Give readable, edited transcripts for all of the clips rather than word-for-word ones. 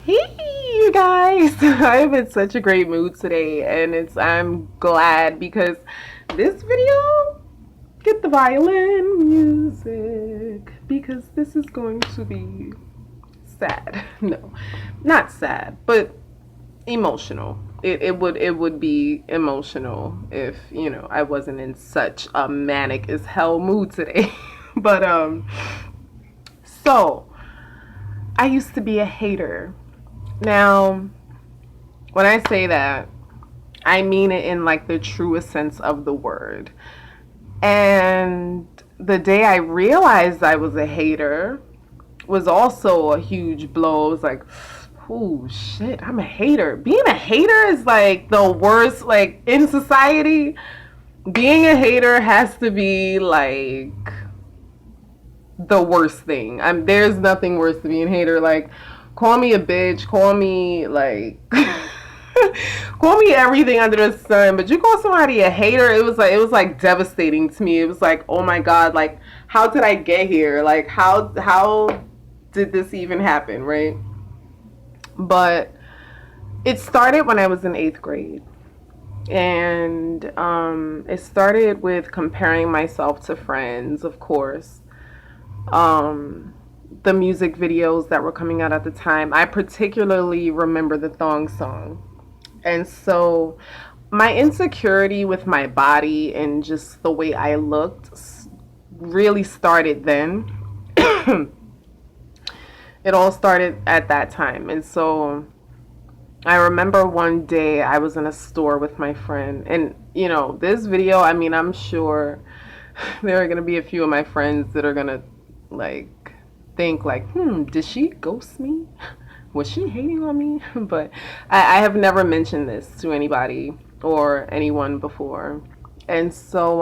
Hey, you guys! I'm in such a great mood today, and I'm glad because this video, get the violin music, because this is going to be sad. No, not sad, but emotional. It would be emotional if, I wasn't in such a manic as hell mood today. But so I used to be a hater. Now, when I say that, I mean it in like the truest sense of the word. And the day I realized I was a hater was also a huge blow. It was like, oh shit, I'm a hater. Being a hater is like the worst, like in society. Being a hater has to be like the worst thing. There's nothing worse than being a hater. Like, call me a bitch, call me like call me everything under the sun, but you call somebody a hater, it was like devastating to me. It was like, oh my god, like how did I get here? Like how did this even happen, right? But it started when I was in 8th grade. And it started with comparing myself to friends, of course. The music videos that were coming out at the time. I particularly remember the thong song. And so my insecurity with my body and just the way I looked really started then. It all started at that time. And so I remember one day I was in a store with my friend. And, this video, I'm sure there are going to be a few of my friends that are going to like think like, did she ghost me? Was she hating on me? But I have never mentioned this to anybody or anyone before. And so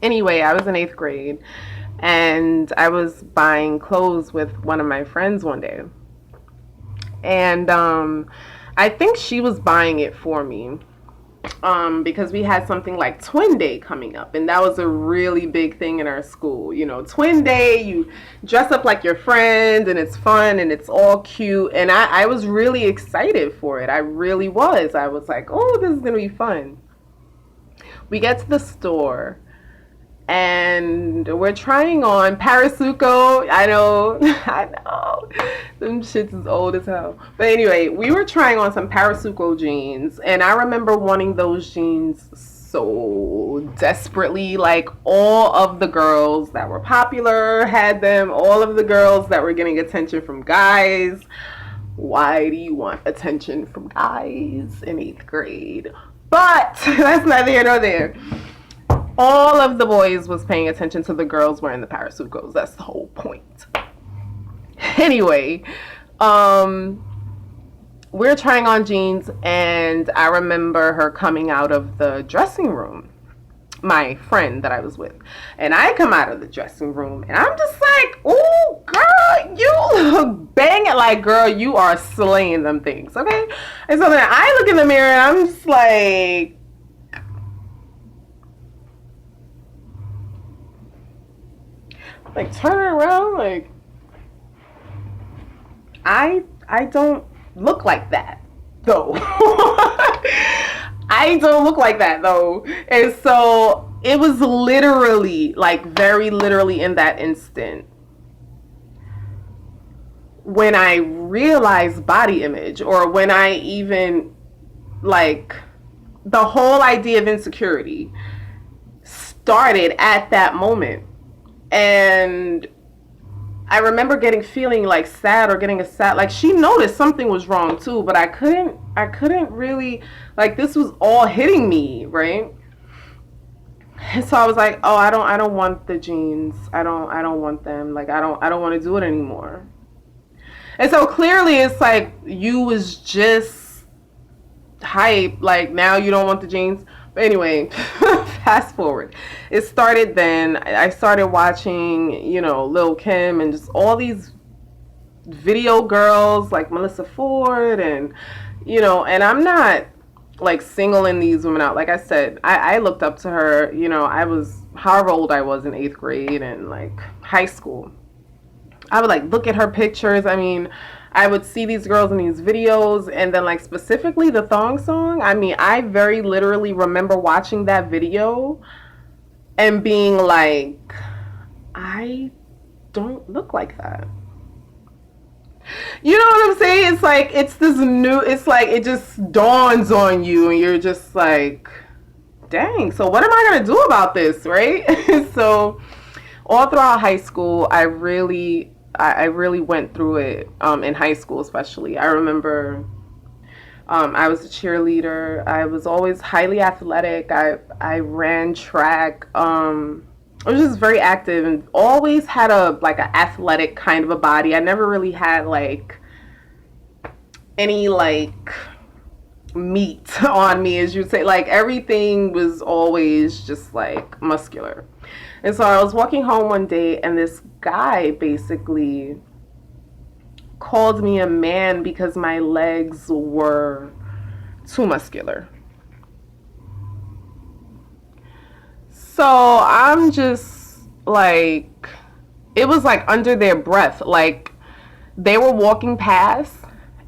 anyway, I was in 8th grade and I was buying clothes with one of my friends one day. And I think she was buying it for me. Because we had something like Twin Day coming up, and that was a really big thing in our school. Twin Day, you dress up like your friend, and it's fun, and it's all cute, and I was really excited for it. I really was. I was like, oh, this is going to be fun. We get to the store, and we're trying on Parasuco. I know, I know, them shits is old as hell. But anyway, we were trying on some Parasuco jeans, and I remember wanting those jeans so desperately. Like, all of the girls that were popular had them. All of the girls that were getting attention from guys. Why do you want attention from guys in 8th grade? But that's neither here nor there. All of the boys was paying attention to the girls wearing the Parasucos. That's the whole point. Anyway, we're trying on jeans, and I remember her coming out of the dressing room, my friend that I was with. And I come out of the dressing room, and I'm just like, oh, girl, you look banging. Like, girl, you are slaying them things, okay? And so then I look in the mirror, and I'm just like, turn around, like I don't look like that though. I don't look like that though. And so it was literally, like very literally in that instant when I realized body image, or when I even, like, the whole idea of insecurity started at that moment. And I remember feeling like sad, or getting a sad, like, she noticed something was wrong too, but I couldn't really, like, this was all hitting me, right? And so I was like, oh, I don't want the jeans. I don't want them. Like, I don't want to do it anymore. And so clearly it's like, you was just hype, like, now you don't want the jeans. But anyway, fast forward. It started then. I started watching, Lil Kim and just all these video girls like Melissa Ford, and, and I'm not like singling these women out. Like I said, I looked up to her. I was however old I was in 8th grade and like high school. I would like look at her pictures. I would see these girls in these videos, and then like specifically the thong song. I mean, I very literally remember watching that video and being like, I don't look like that. You know what I'm saying? It's like it's this new, it's like it just dawns on you and you're just like, dang, so what am I gonna do about this, right? So all throughout high school, I really went through it, in high school especially. I remember, I was a cheerleader. I was always highly athletic. I ran track. I was just very active and always had a like an athletic kind of a body. I never really had like any like meat on me, as you'd say. Like everything was always just like muscular. And so I was walking home one day and this guy basically called me a man because my legs were too muscular. So I'm just like, it was like under their breath. Like they were walking past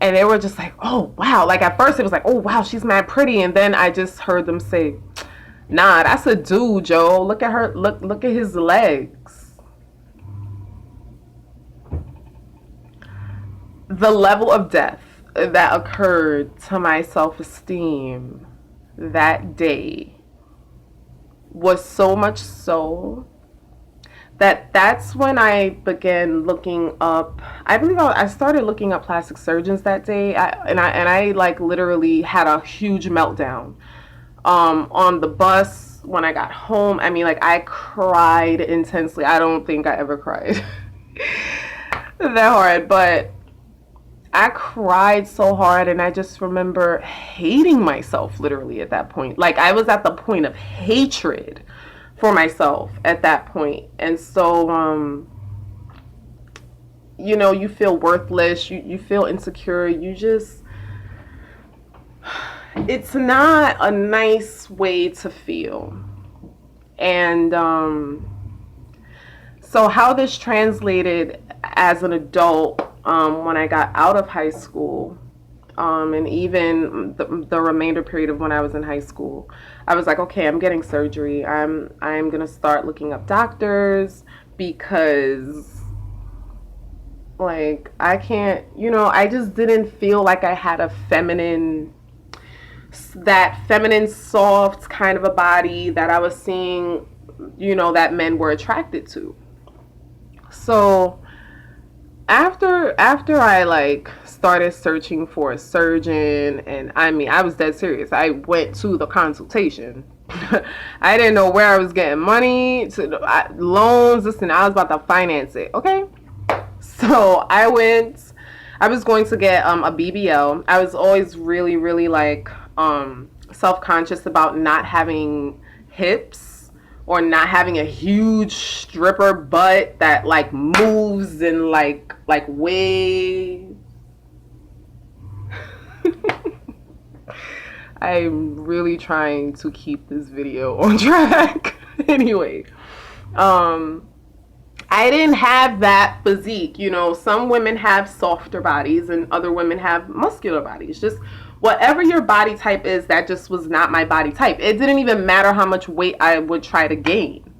and they were just like, oh wow. Like at first it was like, oh wow, she's mad pretty. And then I just heard them say, nah, that's a dude, Joe. Look at her, look at his legs. The level of death that occurred to my self-esteem that day was so much so that that's when I began looking up. I believe I started looking up plastic surgeons that day. I like literally had a huge meltdown on the bus when I got home. I mean, like I cried intensely. I don't think I ever cried that hard, but I cried so hard, and I just remember hating myself literally at that point. Like I was at the point of hatred for myself at that point. And so you know, you feel worthless, you feel insecure, you just, it's not a nice way to feel. And so how this translated as an adult, when I got out of high school, and even the remainder period of when I was in high school, I was like, okay, I'm getting surgery. I'm gonna start looking up doctors because like I can't, you know, I just didn't feel like I had a that feminine soft kind of a body that I was seeing, you know, that men were attracted to. So after I like started searching for a surgeon, and I mean I was dead serious. I went to the consultation. I didn't know where I was getting money to loans. Listen, I was about to finance it. Okay, so I was going to get a BBL. I was always really like self-conscious about not having hips or not having a huge stripper butt that like moves and like waves. I'm really trying to keep this video on track. Anyway, I didn't have that physique. You know, some women have softer bodies and other women have muscular bodies. Just whatever your body type is, that just was not my body type. It didn't even matter how much weight I would try to gain.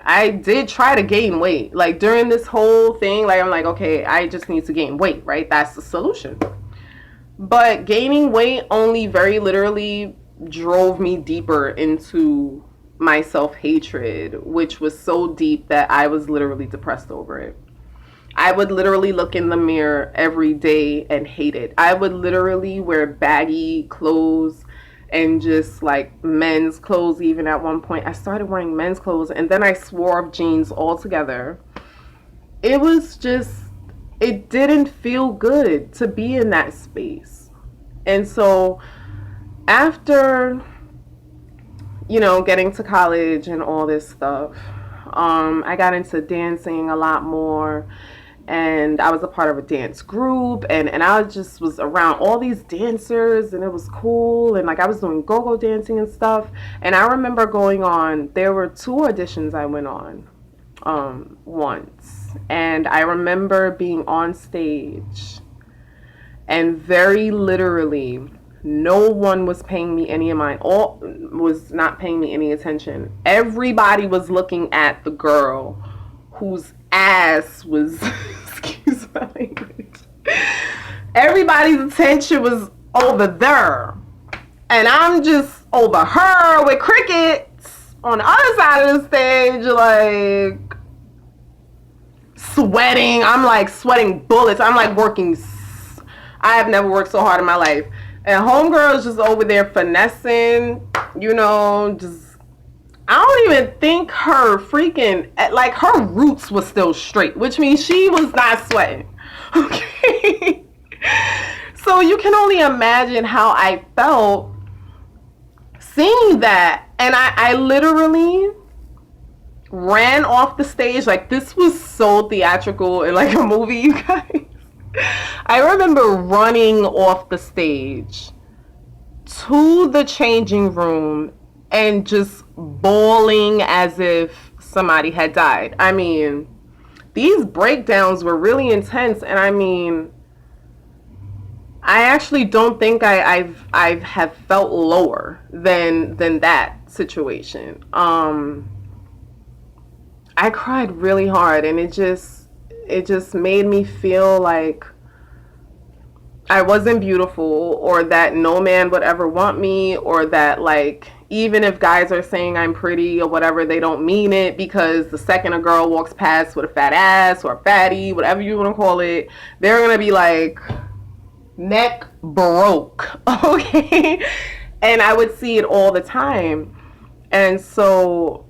I did try to gain weight. Like during this whole thing, like I'm like, okay, I just need to gain weight, right? That's the solution. But gaining weight only very literally drove me deeper into my self-hatred, which was so deep that I was literally depressed over it. I would literally look in the mirror every day and hate it. I would literally wear baggy clothes and just like men's clothes. Even at one point I started wearing men's clothes, and then I swore off jeans altogether. It was just, it didn't feel good to be in that space. And so after, you know, getting to college and all this stuff, I got into dancing a lot more, and I was a part of a dance group, and I just was around all these dancers, and it was cool, and like I was doing go-go dancing and stuff. And I remember there were 2 auditions I went on once, and I remember being on stage And very literally, no one was paying me any of mine. All was not paying me any attention. Everybody was looking at the girl whose ass was excuse my language. Everybody's attention was over there. And I'm just over her with crickets on the other side of the stage, like sweating. I'm like sweating bullets. I'm like working. I have never worked so hard in my life. And homegirl is just over there finessing, you know, just, I don't even think her freaking, like her roots was still straight, which means she was not sweating. Okay. So you can only imagine how I felt seeing that. And I literally ran off the stage. Like, this was so theatrical and like a movie, you guys. I remember running off the stage to the changing room and just bawling as if somebody had died. I mean, these breakdowns were really intense, and I mean, I actually don't think I have felt lower than that situation. I cried really hard, and it just made me feel like I wasn't beautiful, or that no man would ever want me, or that, like, even if guys are saying I'm pretty or whatever, they don't mean it, because the second a girl walks past with a fat ass or a fatty, whatever you want to call it, they're gonna be like, neck broke. Okay. And I would see it all the time. And so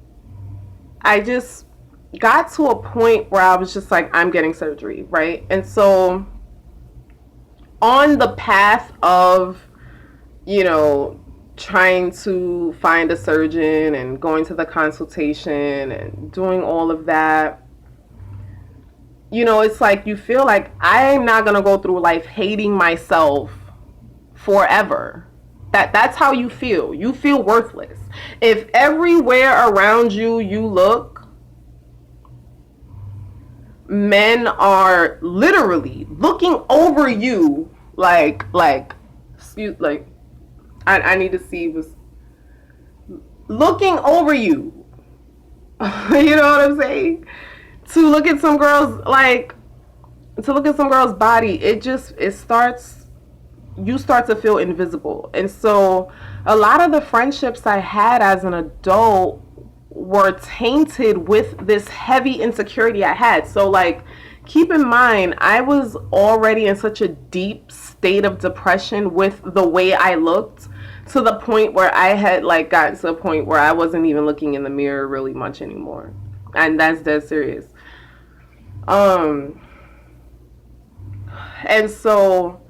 I just got to a point where I was just like, I'm getting surgery, right? And so on the path of, you know, trying to find a surgeon and going to the consultation and doing all of that, you know, it's like you feel like I'm not going to go through life hating myself forever. That's how you feel. You feel worthless. If everywhere around you look, men are literally looking over you like I need to see was looking over you. You know what I'm saying? To look at some girls body, you start to feel invisible. And so a lot of the friendships I had as an adult were tainted with this heavy insecurity I had. So, like, keep in mind, I was already in such a deep state of depression with the way I looked, to the point where I had, like, gotten to a point where I wasn't even looking in the mirror really much anymore. And that's dead serious. And so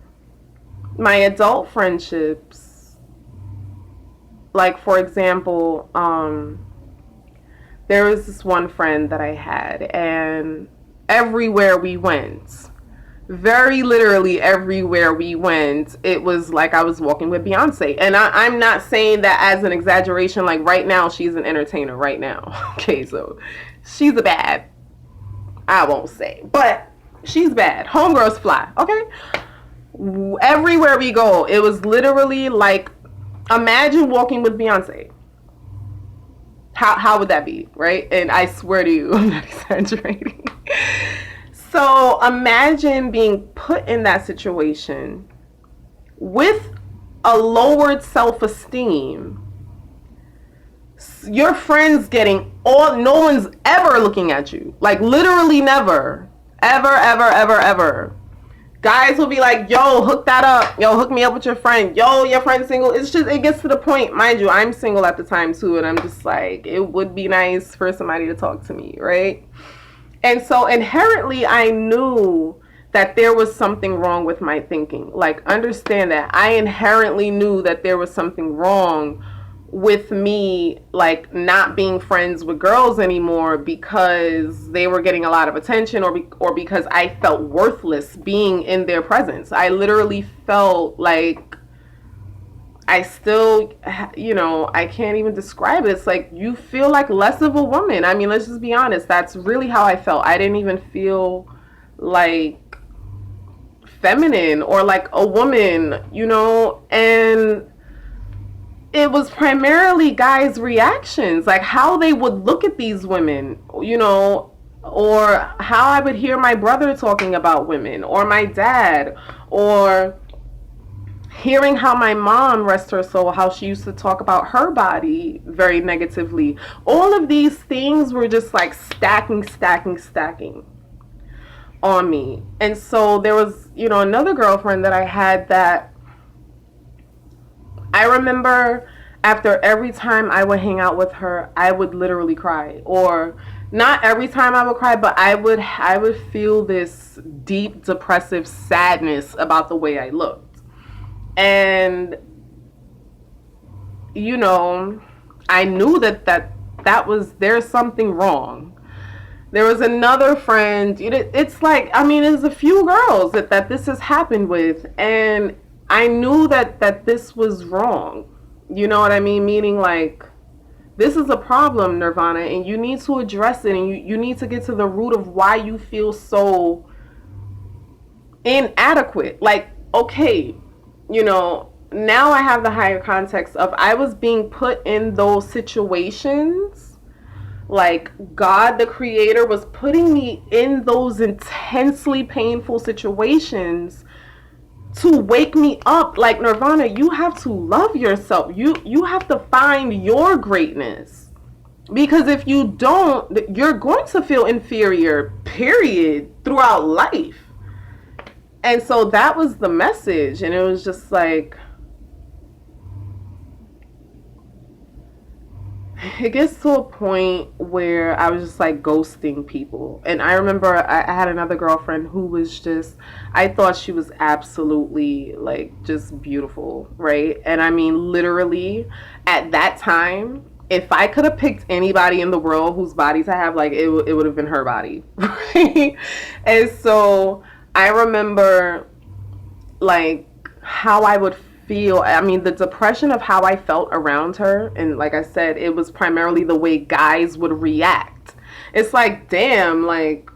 my adult friendships, like, for example, there was this one friend that I had, and everywhere we went, very literally everywhere we went, it was like I was walking with Beyonce. And I'm not saying that as an exaggeration. Like, right now, she's an entertainer right now. Okay, so she's a bad, I won't say, but she's bad. Homegirl's fly, okay? Everywhere we go, it was literally like, imagine walking with Beyonce. How would that be, right? And I swear to you, I'm not exaggerating. So imagine being put in that situation with a lowered self-esteem. Your friends getting no one's ever looking at you. Like, literally never. Ever. Guys will be like, yo, hook that up. Yo, hook me up with your friend. Yo, your friend's single. It's just, it gets to the point. Mind you, I'm single at the time too. And I'm just like, it would be nice for somebody to talk to me, right? And so inherently, I knew that there was something wrong with my thinking. Like, understand that. I inherently knew that there was something wrong with me, like, not being friends with girls anymore because they were getting a lot of attention, or because I felt worthless being in their presence. I literally felt like I still, you know, I can't even describe it. It's like you feel like less of a woman. I mean, let's just be honest. That's really how I felt. I didn't even feel like feminine or like a woman, you know, and it was primarily guys' reactions, like how they would look at these women, you know, or how I would hear my brother talking about women, or my dad, or hearing how my mom, rest her soul, how she used to talk about her body very negatively. All of these things were just like stacking on me. And so there was, you know, another girlfriend that I had that I remember after every time I would hang out with her, I would literally cry. Or not every time I would cry, but I would feel this deep depressive sadness about the way I looked. And you know, I knew that was, there's something wrong. There was another friend, it's like, I mean, there's a few girls that this has happened with, and I knew that this was wrong. You know what I mean? Meaning, like, this is a problem, Nirvana, and you need to address it, and you need to get to the root of why you feel so inadequate. Like, okay, you know, now I have the higher context of I was being put in those situations. Like, God, the creator, was putting me in those intensely painful situations to wake me up. Like, Nirvana, you have to love yourself. You have to find your greatness. Because if you don't, you're going to feel inferior, period, throughout life. And so that was the message. And it was just like, it gets to a point where I was just like ghosting people. And I remember I had another girlfriend who was just, I thought she was absolutely like just beautiful, right? And I mean, literally at that time, if I could have picked anybody in the world whose bodies I have, like it would have been her body, right? And so I remember like how I would feel, I mean, the depression of how I felt around her. And like I said, it was primarily the way guys would react. It's like, damn, like,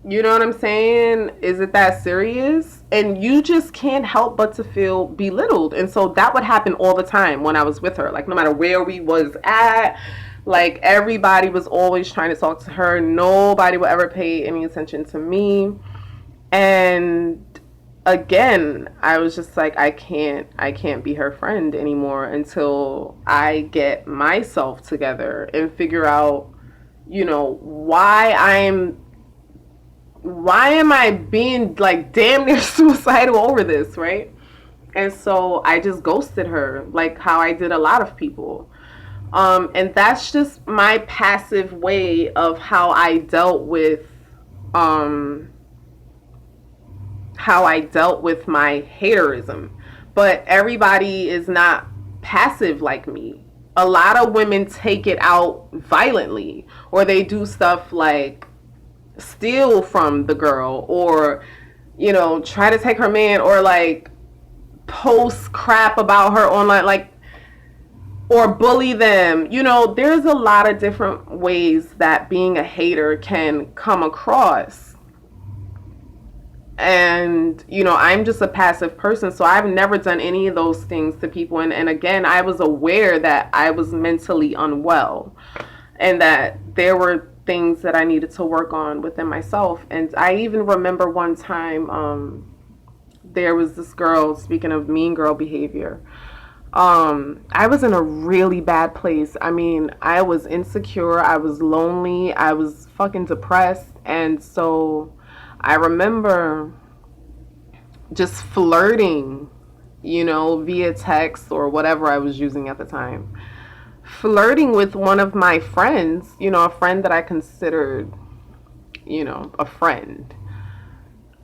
you know what I'm saying? Is it that serious? And you just can't help but to feel belittled. And so that would happen all the time when I was with her. Like, no matter where we was at, like, everybody was always trying to talk to her. Nobody would ever pay any attention to me. And again, I was just like, I can't be her friend anymore until I get myself together and figure out, you know, why am I being like damn near suicidal over this, right? And so I just ghosted her, like how I did a lot of people. And that's just my passive way of how I dealt with my haterism. But everybody is not passive like me. A lot of women take it out violently, or they do stuff like steal from the girl, or, you know, try to take her man, or like post crap about her online, like, or bully them. You know, there's a lot of different ways that being a hater can come across. And, you know, I'm just a passive person, so I've never done any of those things to people. And again, I was aware that I was mentally unwell and that there were things that I needed to work on within myself. And I even remember one time, there was this girl, speaking of mean girl behavior, I was in a really bad place. I mean, I was insecure, I was lonely, I was fucking depressed. And so I remember just flirting, you know, via text or whatever I was using at the time. Flirting with one of my friends, you know, a friend that I considered, you know, a friend.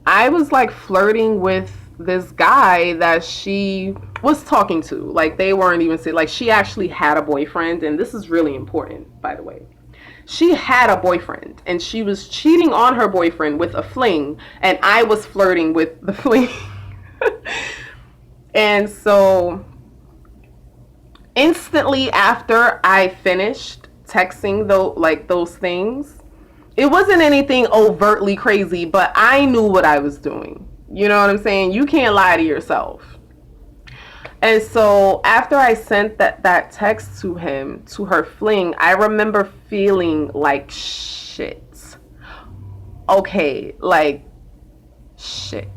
I was like flirting with this guy that she was talking to. Like, they weren't even, like, she actually had a boyfriend. And this is really important, by the way. She had a boyfriend and she was cheating on her boyfriend with a fling, and I was flirting with the fling. And so instantly after I finished texting those things, it wasn't anything overtly crazy, but I knew what I was doing. You know what I'm saying? You can't lie to yourself. And so after I sent that text to him, to her fling, I remember feeling like shit. Okay, like shit.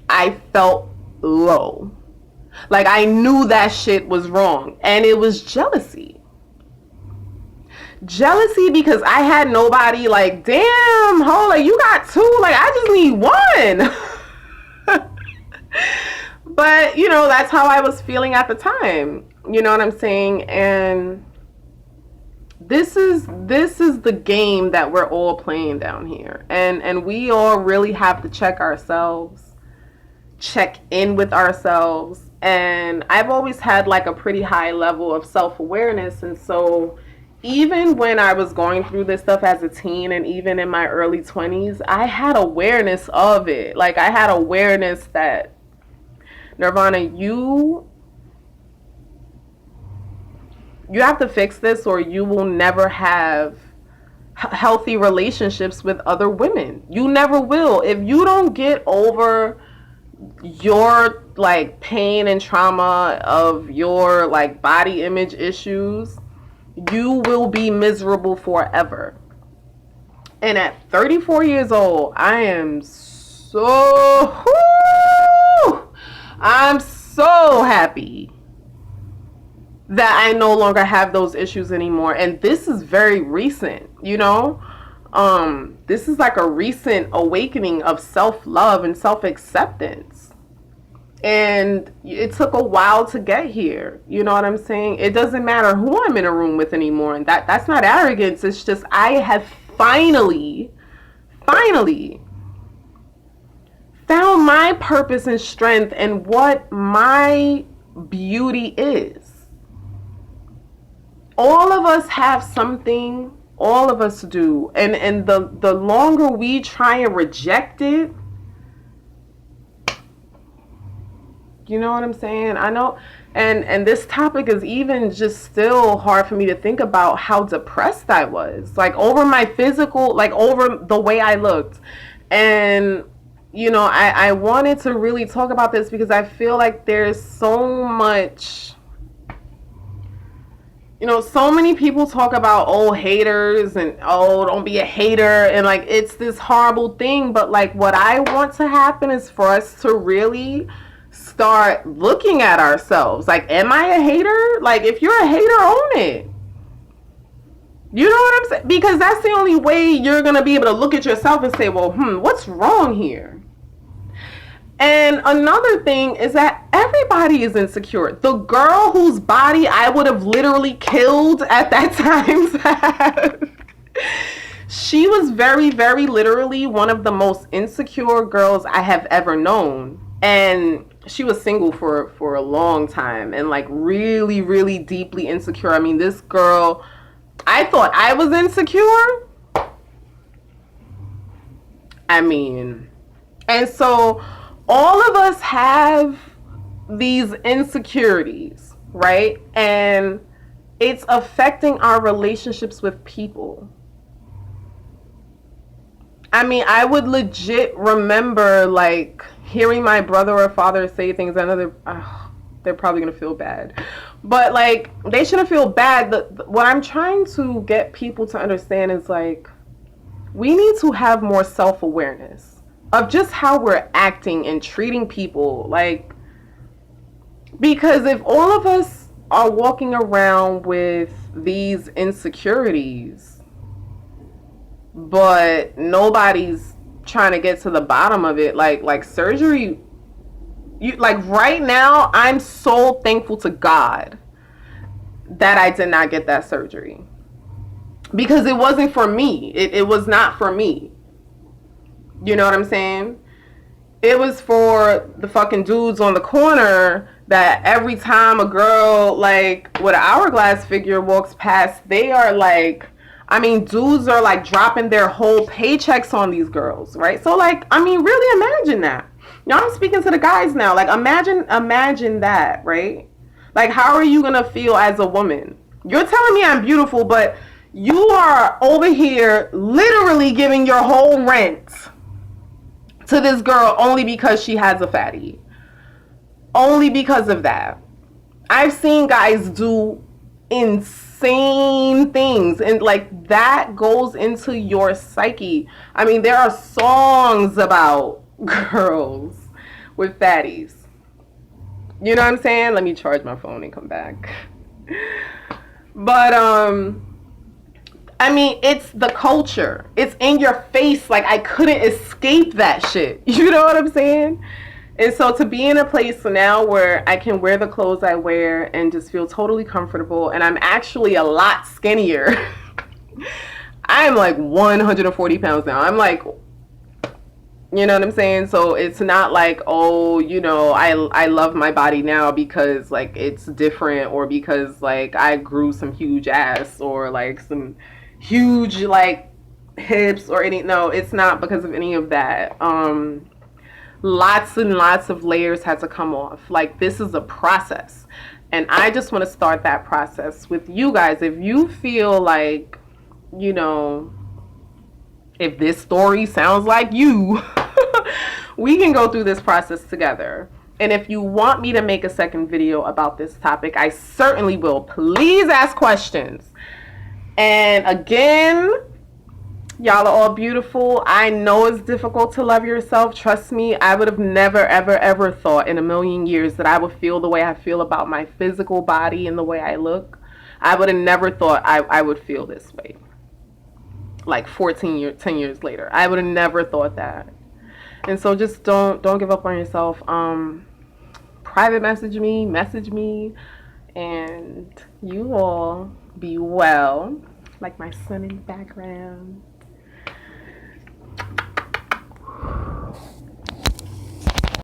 I felt low. Like I knew that shit was wrong. And it was jealousy. Jealousy because I had nobody. Like, damn, ho, like you got two. Like I just need one. But, you know, that's how I was feeling at the time. You know what I'm saying? And this is the game that we're all playing down here. And we all really have to check ourselves, check in with ourselves. And I've always had like a pretty high level of self-awareness. And so even when I was going through this stuff as a teen and even in my early 20s, I had awareness of it. Like I had awareness that, Nirvana, you have to fix this or you will never have healthy relationships with other women. You never will. If you don't get over your like pain and trauma of your like body image issues, you will be miserable forever. And at 34 years old, I'm so happy that I no longer have those issues anymore. And this is very recent, you know? This is like a recent awakening of self-love and self-acceptance. And it took a while to get here. You know what I'm saying? It doesn't matter who I'm in a room with anymore. And that's not arrogance. It's just I have finally found my purpose and strength and what my beauty is. All of us have something. All of us do. And the longer we try and reject it, you know what I'm saying? I know. And this topic is even just still hard for me to think about how depressed I was. Like over my physical, like over the way I looked. And you know, I wanted to really talk about this because I feel like there's so much, you know, so many people talk about, oh, haters and, oh, don't be a hater. And like, it's this horrible thing. But like, what I want to happen is for us to really start looking at ourselves. Like, am I a hater? Like, if you're a hater, own it. You know what I'm saying? Because that's the only way you're going to be able to look at yourself and say, well, what's wrong here? And another thing is that everybody is insecure. The girl whose body I would have literally killed at that time, she was very, very literally one of the most insecure girls I have ever known. And she was single for a long time and like really, really deeply insecure. I mean, this girl, I thought I was insecure. I mean, and so all of us have these insecurities, right? And it's affecting our relationships with people. I mean, I would legit remember like hearing my brother or father say things. I know they're probably going to feel bad. But like, they shouldn't feel bad. What I'm trying to get people to understand is like, we need to have more self-awareness of just how we're acting and treating people. Like, because if all of us are walking around with these insecurities, but nobody's trying to get to the bottom of it, like surgery, like right now, I'm so thankful to God that I did not get that surgery. Because it wasn't for me. It was not for me. You know what I'm saying? It was for the fucking dudes on the corner that every time a girl like with an hourglass figure walks past, they are like, I mean, dudes are like dropping their whole paychecks on these girls, right? So like, I mean, really imagine that. Now I'm speaking to the guys now. Like, imagine that, right? Like, how are you gonna feel as a woman? You're telling me I'm beautiful, but you are over here literally giving your whole rent to this girl only because she has a fatty. Only because of that. I've seen guys do insane things, and like that goes into your psyche. I mean, there are songs about girls with fatties. You know what I'm saying? Let me charge my phone and come back. But I mean, it's the culture. It's in your face. Like, I couldn't escape that shit. You know what I'm saying? And so to be in a place now where I can wear the clothes I wear and just feel totally comfortable, and I'm actually a lot skinnier. I'm like 140 pounds now. I'm like, you know what I'm saying? So it's not like, oh, you know, I love my body now because like it's different, or because like I grew some huge ass, or like some huge like hips or any. No, it's not because of any of that. Lots and lots of layers had to come off. Like, this is a process. And I just want to start that process with you guys. If you feel like, you know, if this story sounds like you, we can go through this process together. And if you want me to make a second video about this topic, I certainly will. Please ask questions. And again, y'all are all beautiful. I know it's difficult to love yourself. Trust me, I would have never, ever, ever thought in a million years that I would feel the way I feel about my physical body and the way I look. I would have never thought I would feel this way. Like 10 years later. I would have never thought that. And so just don't give up on yourself. Private message me, and you all be well. Like my son in the background.